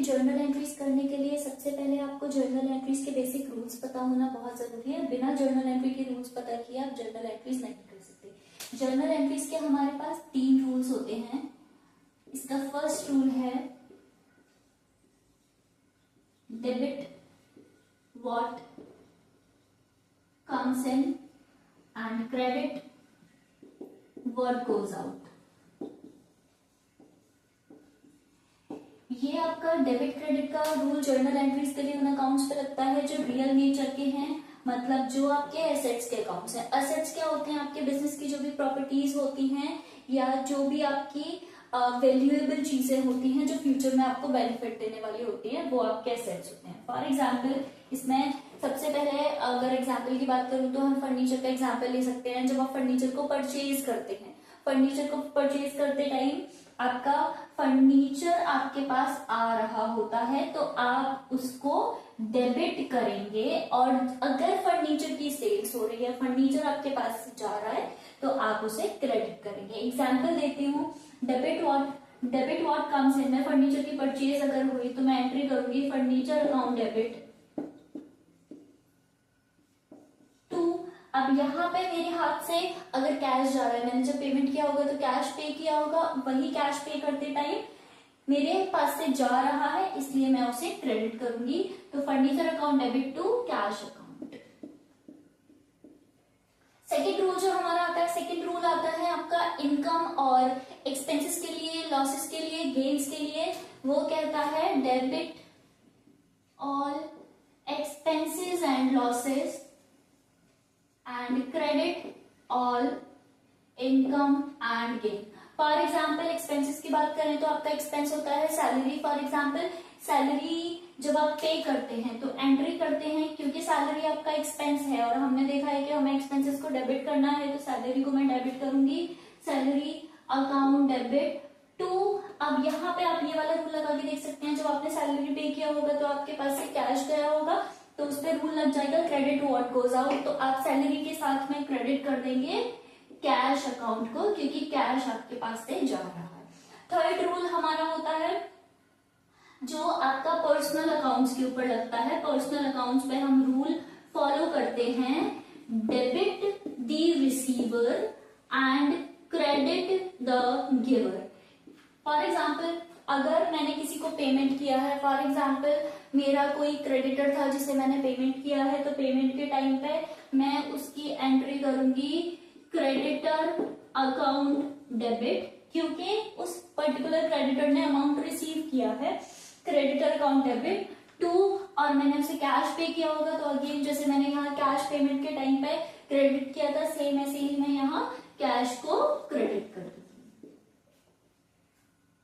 Journal entries करने के लिए सबसे पहले आपको जर्नल एंट्रीज के बेसिक रूल्स पता होना बहुत जरूरी है। बिना जर्नल एंट्री के रूल्स पता किए आप जर्नल एंट्रीज नहीं कर सकते। जर्नल एंट्रीज के हमारे पास 3 रूल्स होते हैं। इसका फर्स्ट रूल है debit what comes in and credit what goes out. ये आपका डेबिट क्रेडिट का रूल जर्नल एंट्रीज के लिए उन अकाउंट्स पे लगता है जो रियल नेचर के हैं, मतलब जो आपके एसेट्स के अकाउंट्स हैं। एसेट्स क्या होते हैं? आपके बिजनेस की जो भी प्रॉपर्टीज होती हैं या जो भी आपकी वैल्यूएबल चीजें होती हैं जो फ्यूचर में आपको बेनिफिट देने वाली होती हैं, वो आपके एसेट्स होते हैं। फॉर एग्जाम्पल इसमें सबसे पहले अगर एग्जाम्पल की बात करूं तो हम फर्नीचर का एग्जाम्पल ले सकते हैं। जब आप फर्नीचर को परचेज करते हैं, फर्नीचर को परचेज करते टाइम आपका फर्नीचर आपके पास आ रहा होता है तो आप उसको डेबिट करेंगे, और अगर फर्नीचर की सेल्स हो रही है, फर्नीचर आपके पास जा रहा है तो आप उसे क्रेडिट करेंगे। एग्जाम्पल देती हूँ, डेबिट व्हाट कम्स इन। मैं फर्नीचर की परचेज अगर हुई तो मैं एंट्री करूंगी फर्नीचर अकाउंट डेबिट टू। अब यहाँ पे मेरे हाथ से अगर कैश जा रहा है, मैंने जब पेमेंट किया होगा तो कैश पे किया होगा, वही कैश पे करते टाइम मेरे पास से जा रहा है, इसलिए मैं उसे क्रेडिट करूंगी। तो furniture account debit to cash account. Second rule जो हमारा आता है, सेकेंड रूल आता है आपका इनकम और एक्सपेंसेस के लिए, लॉसेस के लिए, गेन्स के लिए। वो कहता है debit all expenses and losses and credit all income and gain। For example expenses की बात करें तो आपका एक्सपेंस होता है सैलरी। फॉर एग्जाम्पल सैलरी जब आप पे करते हैं तो एंट्री करते हैं, क्योंकि सैलरी आपका एक्सपेंस है और हमने देखा है कि हमें एक्सपेंसेस को डेबिट करना है, तो सैलरी को मैं डेबिट करूंगी सैलरी अकाउंट डेबिट टू। अब यहाँ पे आप ये वाला रूल लगा के देख सकते हैं, जब आपने सैलरी पे किया होगा तो आपके पास से कैश गया होगा तो उस पर रूल लग जाएगा क्रेडिट व्हाट गोज आउट। तो आप सैलरी के साथ में क्रेडिट कर देंगे कैश अकाउंट को, क्योंकि कैश आपके पास से जा रहा है। थर्ड रूल हमारा होता है जो आपका पर्सनल अकाउंट्स के ऊपर लगता है। पर्सनल अकाउंट्स पे हम रूल फॉलो करते हैं debit the receiver and credit the giver. For example अगर मैंने किसी को पेमेंट किया है, फॉर एग्जाम्पल मेरा कोई क्रेडिटर था जिसे मैंने पेमेंट किया है, तो पेमेंट के टाइम पे मैं उसकी एंट्री करूंगी क्रेडिटर अकाउंट डेबिट, क्योंकि उस पर्टिकुलर क्रेडिटर ने अमाउंट रिसीव किया है। क्रेडिटर अकाउंट डेबिट टू, और मैंने उसे कैश पे किया होगा तो अगेन जैसे मैंने यहाँ कैश पेमेंट के टाइम पे क्रेडिट किया था, सेम ऐसे ही मैं यहाँ कैश को